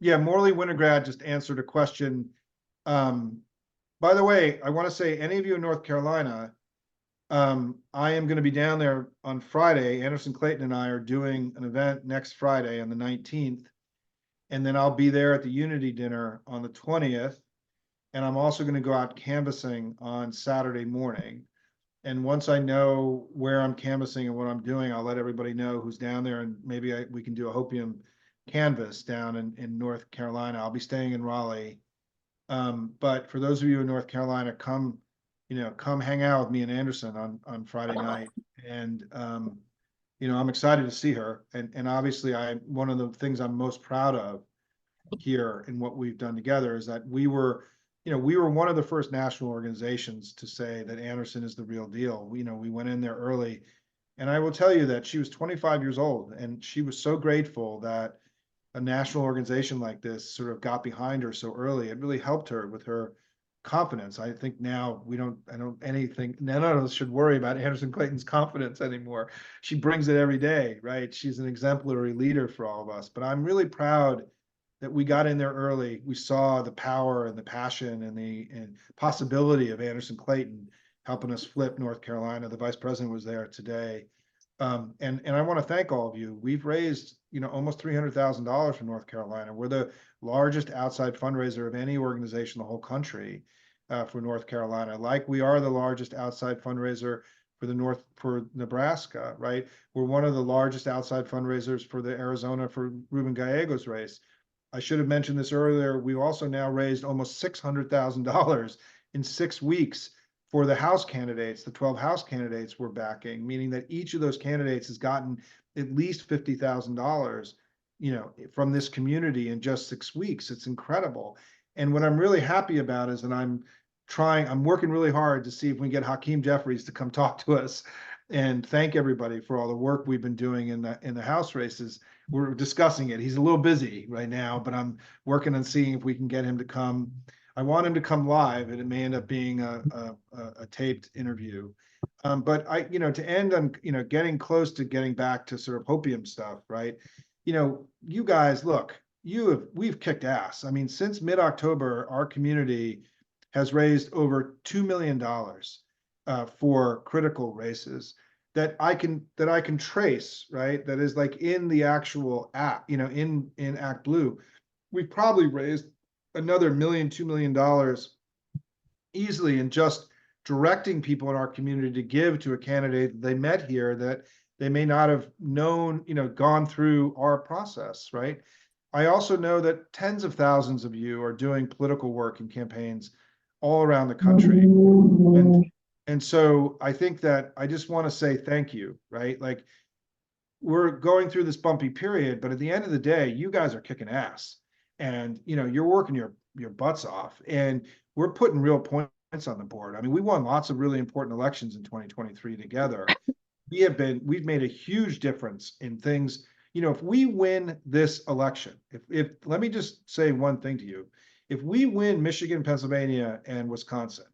Yeah, Morley Winograd just answered a question. By the way, I want to say, any of you in North Carolina, I am going to be down there on Friday. Anderson Clayton and I are doing an event next Friday on the 19th. And then I'll be there at the Unity dinner on the 20th. And I'm also going to go out canvassing on Saturday morning. And once I know where I'm canvassing and what I'm doing, I'll let everybody know who's down there. And maybe we can do a Hopium canvass down in North Carolina. I'll be staying in Raleigh. But for those of you in North Carolina, come hang out with me and Anderson on Friday night. And, I'm excited to see her. And obviously one of the things I'm most proud of here in what we've done together is that we were one of the first national organizations to say that Anderson is the real deal. We went in there early, and I will tell you that she was 25 years old, and she was so grateful that a national organization like this sort of got behind her so early. It really helped her with her confidence. I think now none of us should worry about Anderson Clayton's confidence anymore. She brings it every day, right? She's an exemplary leader for all of us. But I'm really proud that we got in there early. We saw the power and the passion and the possibility of Anderson Clayton helping us flip North Carolina. The vice president was there today. And I want to thank all of you. We've raised, almost $300,000 for North Carolina. We're the largest outside fundraiser of any organization in the whole country for North Carolina. Like we are the largest outside fundraiser for Nebraska, right? We're one of the largest outside fundraisers for the Arizona for Ruben Gallegos race. I should have mentioned this earlier. We've also now raised almost $600,000 in 6 weeks for the House candidates. The 12 House candidates we're backing, meaning that each of those candidates has gotten at least $50,000, from this community in just 6 weeks. It's incredible. And what I'm really happy about is that I'm working really hard to see if we can get Hakeem Jeffries to come talk to us and thank everybody for all the work we've been doing in the House races. We're discussing it. He's a little busy right now, but I'm working on seeing if we can get him to come. I want him to come live, and it may end up being a taped interview. But to end on, getting close to getting back to sort of Hopium stuff, right? You guys, look, we've kicked ass. I mean, since mid-October, our community has raised over $2 million for critical races that I can trace, right? That is like in the actual app, in Act Blue. We've probably raised another $2 million easily in just directing people in our community to give to a candidate they met here that they may not have known, gone through our process, right? I also know that tens of thousands of you are doing political work and campaigns all around the country. And so I think that I just want to say thank you, right? Like, we're going through this bumpy period, but at the end of the day, you guys are kicking ass, and you're working your butts off, and we're putting real points on the board. I mean, we won lots of really important elections in 2023 together. We've made a huge difference in things, You know, if we win this election, if let me just say one thing to you. If we win Michigan, Pennsylvania, and Wisconsin,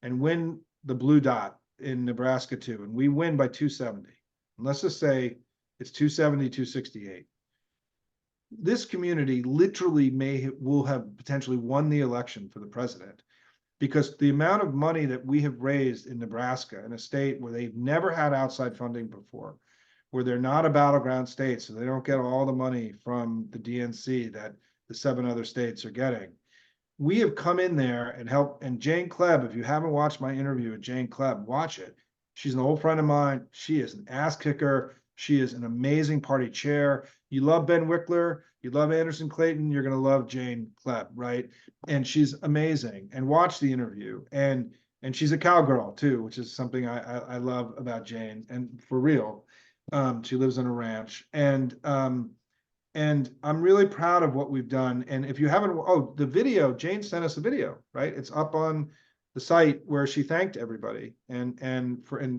and win the blue dot in Nebraska too, and we win by 270, and let's just say it's 270, 268. This community literally will have potentially won the election for the president, because the amount of money that we have raised in Nebraska, in a state where they've never had outside funding before, where they're not a battleground state, so they don't get all the money from the DNC that the 7 other states are getting. We have come in there and helped. And Jane Klebb, if you haven't watched my interview with Jane Klebb, watch it. She's an old friend of mine. She is an ass kicker. She is an amazing party chair. You love Ben Wickler, you love Anderson Clayton, you're going to love Jane Klebb, right? And she's amazing. And watch the interview. And she's a cowgirl too, which is something I love about Jane. And for real, she lives on a ranch. And I'm really proud of what we've done. And if you haven't, oh, the video, Jane sent us a video, right? It's up on the site where she thanked everybody and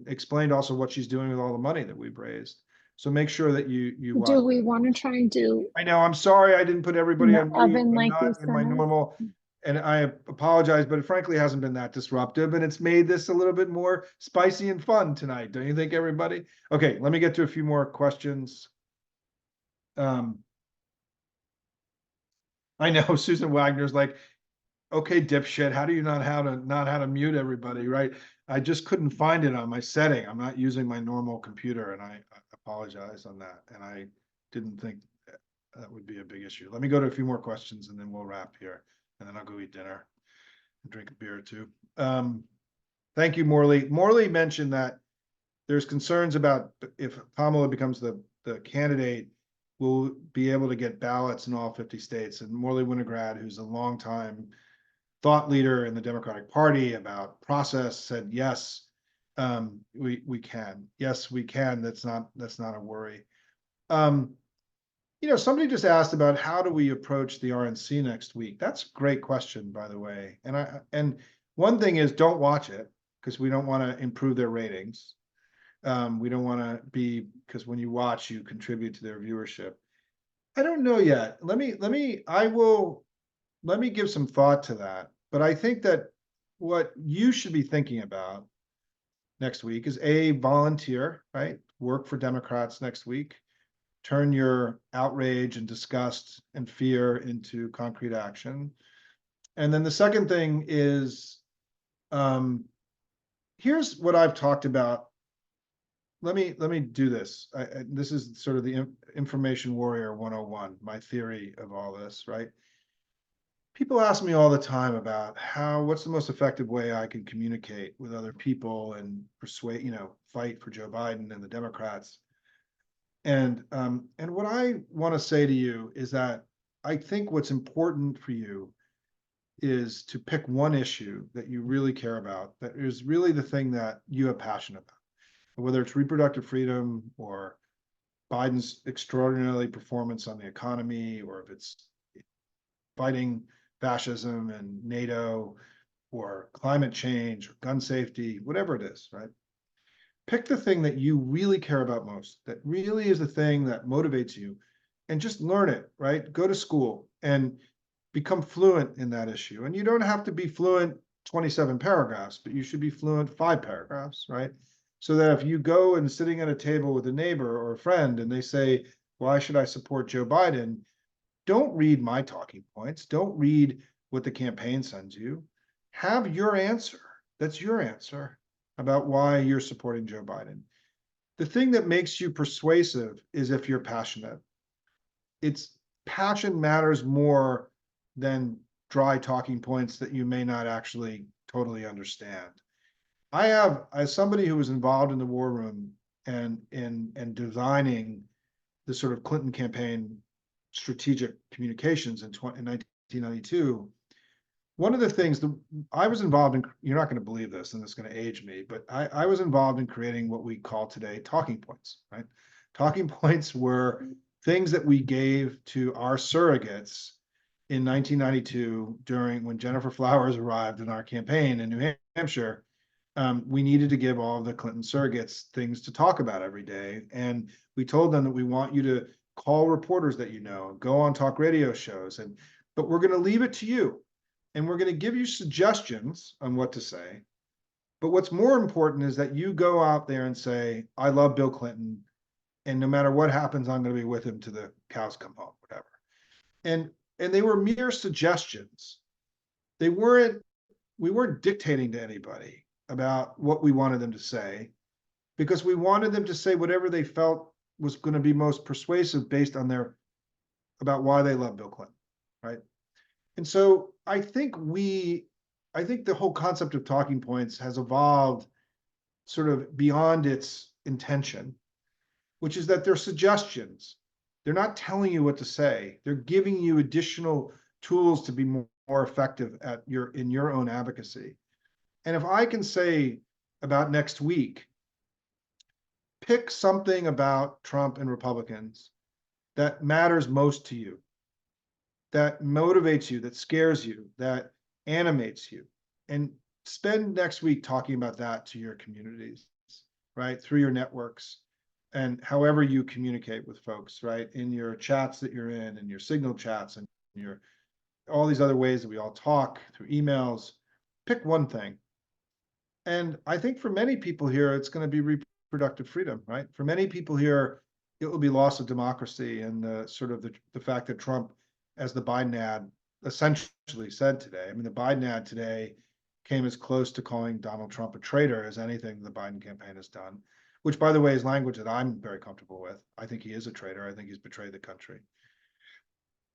explained also what she's doing with all the money that we've raised. So make sure that you watch. Do we want to try and do I know, I'm sorry I didn't put everybody on mute. Evan I'm like you not in my said? normal, and I apologize, but it frankly hasn't been that disruptive, and it's made this a little bit more spicy and fun tonight. Don't you think, everybody? Okay, let me get to a few more questions. I know Susan Wagner's like, okay, dipshit, how do you not how to mute everybody, right? I just couldn't find it on my setting. I'm not using my normal computer, and I apologize on that. And I didn't think that would be a big issue. Let me go to a few more questions and then we'll wrap here. And then I'll go eat dinner and drink a beer or two. Thank you, Morley. Morley mentioned that there's concerns about if Kamala becomes the candidate, we'll be able to get ballots in all 50 states. And Morley Winograd, who's a longtime thought leader in the Democratic Party about process, said, yes, we can. Yes, we can. That's not a worry. You know, somebody just asked about how do we approach the RNC next week? That's a great question, by the way. And one thing is, don't watch it, because we don't want to improve their ratings. We don't want to because when you watch, you contribute to their viewership. I don't know yet. Let me give some thought to that. But I think that what you should be thinking about next week is volunteer, right? Work for Democrats next week. Turn your outrage and disgust and fear into concrete action. And then the second thing is, here's what I've talked about. Let me do this. This is sort of the information warrior 101, my theory of all this, right? People ask me all the time about what's the most effective way I can communicate with other people and persuade, fight for Joe Biden and the Democrats. And what I want to say to you is that I think what's important for you is to pick one issue that you really care about, that is really the thing that you have passion about, whether it's reproductive freedom or Biden's extraordinary performance on the economy, or if it's fighting fascism and NATO, or climate change, or gun safety, whatever it is, right? Pick the thing that you really care about most, that really is the thing that motivates you, and just learn it, right? Go to school and become fluent in that issue. And you don't have to be fluent 27 paragraphs, but you should be fluent 5 paragraphs, right? So that if you go and sitting at a table with a neighbor or a friend and they say, why should I support Joe Biden? Don't read my talking points. Don't read what the campaign sends you. Have your answer. That's your answer about why you're supporting Joe Biden. The thing that makes you persuasive is if you're passionate. Passion matters more than dry talking points that you may not actually totally understand. I have, as somebody who was involved in the war room and designing the sort of Clinton campaign strategic communications in 1992, one of the things that I was involved in, you're not going to believe this, and it's going to age me, but I was involved in creating what we call today talking points, right? Talking points were things that we gave to our surrogates in 1992 when Jennifer Flowers arrived in our campaign in New Hampshire. We needed to give all of the Clinton surrogates things to talk about every day. And we told them that we want you to call reporters that you know, and go on talk radio shows, but we're going to leave it to you. And we're going to give you suggestions on what to say. But what's more important is that you go out there and say, I love Bill Clinton, and no matter what happens, I'm going to be with him to the cows come home, whatever. And they were mere suggestions. We weren't dictating to anybody about what we wanted them to say, because we wanted them to say whatever they felt was going to be most persuasive based on about why they love Bill Clinton, right? And so I think the whole concept of talking points has evolved sort of beyond its intention, which is that they're suggestions. They're not telling you what to say. They're giving you additional tools to be more effective in your own advocacy. And if I can say about next week, pick something about Trump and Republicans that matters most to you, that motivates you, that scares you, that animates you, and spend next week talking about that to your communities, right? Through your networks and however you communicate with folks, right? In your chats that you're in, and your Signal chats, and all these other ways that we all talk, through emails. Pick one thing. And I think for many people here, it's going to be reproductive freedom, right? For many people here, it will be loss of democracy, and the fact that Trump, as the Biden ad essentially said today. I mean, the Biden ad today came as close to calling Donald Trump a traitor as anything the Biden campaign has done, which, by the way, is language that I'm very comfortable with. I think he is a traitor. I think he's betrayed the country.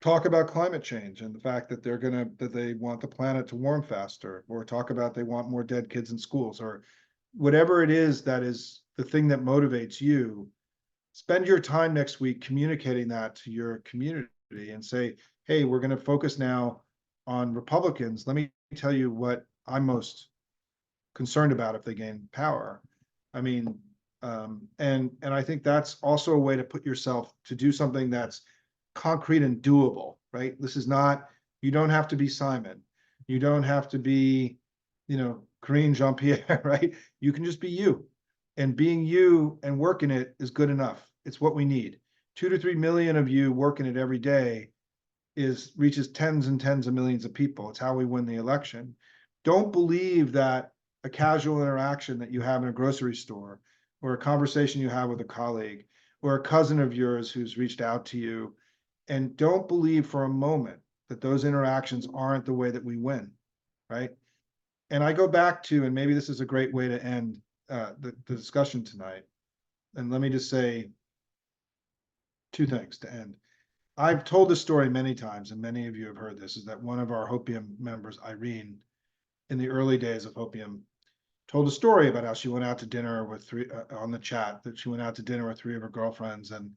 Talk about climate change and the fact that they want the planet to warm faster, or talk about they want more dead kids in schools, or whatever it is that is the thing that motivates you. Spend your time next week communicating that to your community and say, hey, we're going to focus now on Republicans. Let me tell you what I'm most concerned about if they gain power. I mean, and I think that's also a way to put yourself to do something that's concrete and doable, right? This is not, you don't have to be Simon. You don't have to be, Karine Jean-Pierre, right? You can just be you. And being you and working it is good enough. It's what we need. 2 to 3 million of you working it every day reaches tens and tens of millions of people. It's how we win the election. Don't believe that a casual interaction that you have in a grocery store, or a conversation you have with a colleague, or a cousin of yours who's reached out to you, and don't believe for a moment that those interactions aren't the way that we win, right? And I go back to, and maybe this is a great way to end the discussion tonight. And let me just say 2 things to end. I've told this story many times, and many of you have heard this, is that one of our Hopium members, Irene, in the early days of Hopium, told a story about how she went out to dinner with on the chat, that she went out to dinner with 3 of her girlfriends, and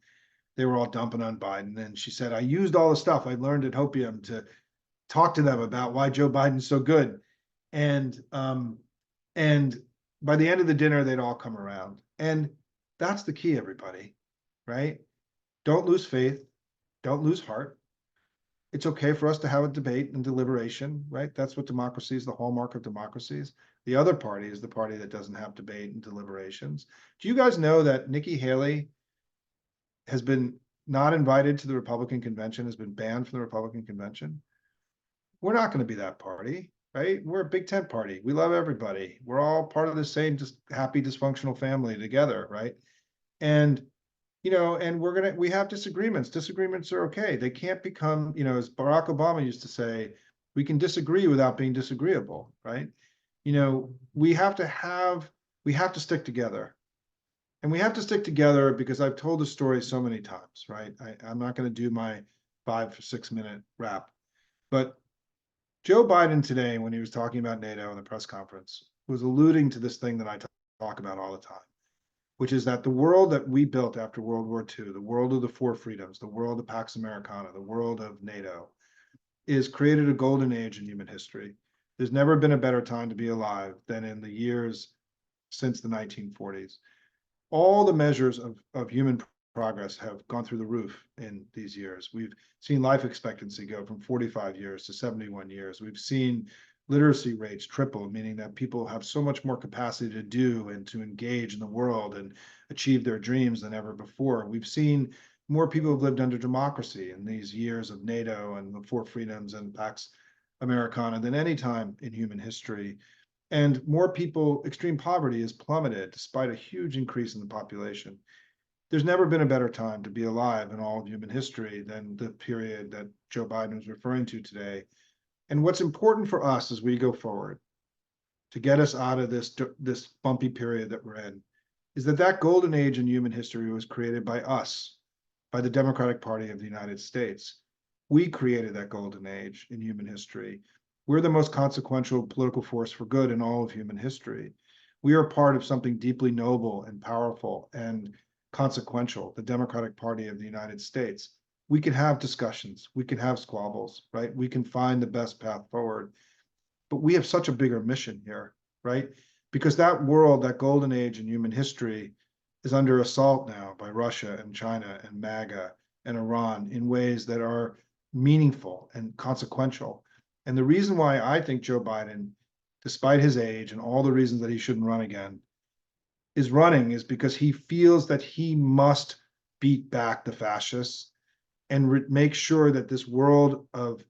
they were all dumping on Biden. And she said, I used all the stuff I learned at Hopium to talk to them about why Joe Biden's so good. And by the end of the dinner, they'd all come around. And that's the key, everybody, right? Don't lose faith. Don't lose heart. It's okay for us to have a debate and deliberation, right? That's what democracy is, the hallmark of democracies. The other party is the party that doesn't have debate and deliberations. Do you guys know that Nikki Haley has been not invited to the Republican convention, has been banned from the Republican convention? We're not going to be that party, right? We're a big tent party. We love everybody. We're all part of the same just happy, dysfunctional family together, right? And and we have disagreements. Disagreements are okay. They can't become, as Barack Obama used to say, we can disagree without being disagreeable, right? We have to stick together. And we have to stick together because I've told the story so many times, right? I'm not going to do my 5 or 6 minute wrap, but Joe Biden today, when he was talking about NATO in the press conference, was alluding to this thing that I talk about all the time, which is that the world that we built after World War II, the world of the 4 freedoms, the world of Pax Americana, the world of NATO, is created a golden age in human history. There's never been a better time to be alive than in the years since the 1940s. All the measures of human progress have gone through the roof in these years. We've seen life expectancy go from 45 years to 71 years. We've seen literacy rates triple, meaning that people have so much more capacity to do and to engage in the world and achieve their dreams than ever before. We've seen more people have lived under democracy in these years of NATO and the Four Freedoms and Pax Americana than any time in human history. And more people, extreme poverty has plummeted despite a huge increase in the population. There's never been a better time to be alive in all of human history than the period that Joe Biden was referring to today. And what's important for us as we go forward to get us out of this bumpy period that we're in is that golden age in human history was created by us, by the Democratic Party of the United States. We created that golden age in human history. We're the most consequential political force for good in all of human history. We are part of something deeply noble and powerful and consequential, the Democratic Party of the United States. We can have discussions, we can have squabbles, right? We can find the best path forward. But we have such a bigger mission here, right? Because that world, that golden age in human history is under assault now by Russia and China and MAGA and Iran in ways that are meaningful and consequential. And the reason why I think Joe Biden, despite his age and all the reasons that he shouldn't run again, is running is because he feels that he must beat back the fascists and make sure that this world of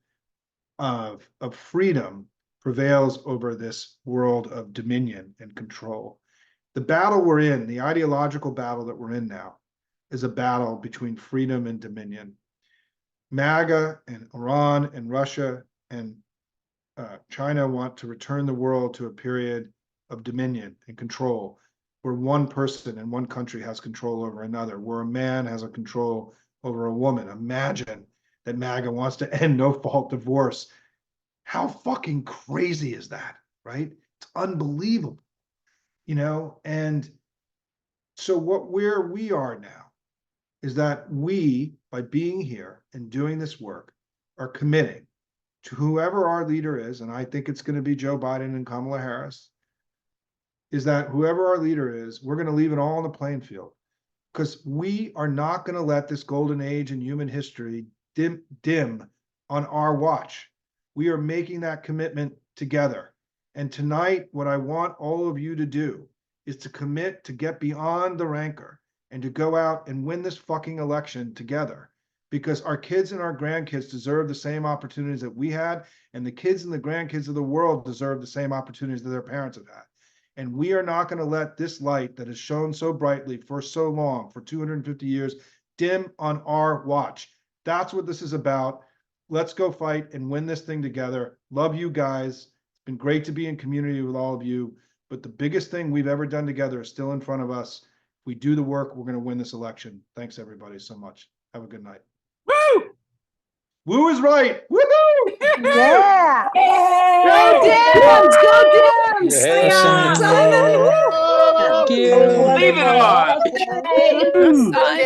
freedom prevails over this world of dominion and control. The battle we're in, the ideological battle that we're in now, is a battle between freedom and dominion. MAGA and Iran and Russia and China want to return the world to a period of dominion and control, where one person in one country has control over another, where a man has a control over a woman. Imagine that MAGA wants to end no-fault divorce. How fucking crazy is that, right? It's unbelievable, And so where we are now is that we, by being here and doing this work, are committing to whoever our leader is, and I think it's going to be Joe Biden and Kamala Harris, is that whoever our leader is, we're going to leave it all on the playing field, because we are not going to let this golden age in human history dim on our watch. We are making that commitment together. And tonight, what I want all of you to do is to commit to get beyond the rancor and to go out and win this fucking election together, because our kids and our grandkids deserve the same opportunities that we had, and the kids and the grandkids of the world deserve the same opportunities that their parents have had. And we are not going to let this light that has shone so brightly for so long, for 250 years, dim on our watch. That's what this is about. Let's go fight and win this thing together. Love you guys. It's been great to be in community with all of you. But the biggest thing we've ever done together is still in front of us. If we do the work, we're going to win this election. Thanks, everybody, so much. Have a good night. Woo! Woo is right. Woohoo! Yeah. Go Dems! Go Dems! Yeah. Simon! Thank you. Leave it on.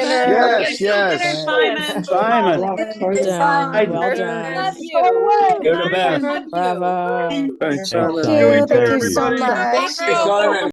Yes, yes. Simon. Simon. Well done. Well done. Love you. Go to bed. Bravo. Thanks, Thank Simon. you. Thank you Everybody. so much. Thank you, Simon.